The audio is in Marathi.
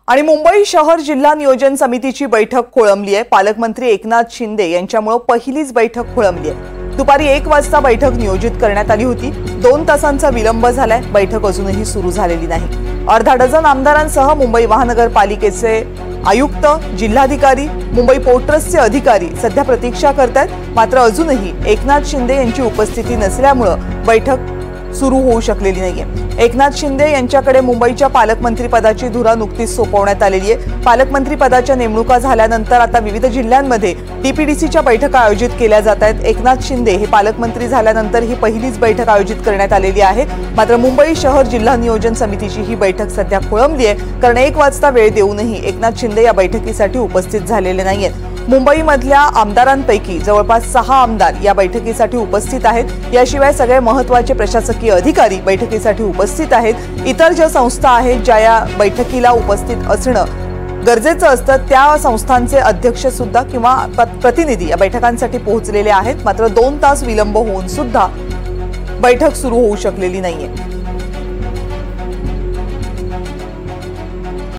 आणि मुंबई शहर जिल्हा नियोजन समितीची बैठक खोळंबली आहे। पालकमंत्री एकनाथ शिंदे यांच्यामुळे पहिलीच बैठक खोळंबली आहे। दुपारी 1 वाजता बैठक नियोजित करण्यात आली होती। 2 तासांचा विलंब झालाय। बैठक अजूनही सुरू झालेली नाही। अर्धा डझन आमदारांसह मुंबई महानगरपालिकेचे आयुक्त, जिल्हाधिकारी, मुंबई पोर्ट ट्रस्टचे अधिकारी सध्या प्रतीक्षा करतात। मात्र अजूनही एकनाथ शिंदे यांची उपस्थिती नसल्यामुळे बैठक सुरू होऊ शकलेली नाहीये। एकनाथ शिंदे यांच्याकडे मुंबईच्या पालकमंत्री पदाची धुरा नुकतीच सोपवण्यात आलेली आहे। पालकमंत्री पदाच्या नेमणुका झाल्यानंतर आता विविध जिल्ह्यांमध्ये डीपीडीसीच्या बैठका आयोजित केल्या जात आहेत। एकनाथ शिंदे हे पालकमंत्री झाल्यानंतर ही पहिलीच बैठक आयोजित करण्यात आलेली आहे। मात्र मुंबई शहर जिल्हा नियोजन समितीची ही बैठक सध्या खोळंबली आहे, कारण 1 वाजता वेळ देऊनही एकनाथ शिंदे या बैठकीसाठी उपस्थित झालेले नाहीयेत। मुंबईमधल्या आमदारांपैकी जवळपास 6 आमदार या बैठकीसाठी उपस्थित आहेत। याशिवाय सगळे महत्त्वाचे प्रशासकीय अधिकारी बैठकीसाठी उपस्थित आहेत। इतर ज्या संस्था आहेत ज्या या बैठकीला उपस्थित असणं गरजेचं असतं, त्या संस्थांचे अध्यक्ष सुद्धा किंवा प्रतिनिधी या बैठकांसाठी पोहोचलेले आहेत। मात्र 2 तास विलंब होऊन सुद्धा बैठक सुरू होऊ शकलेली नाहीये।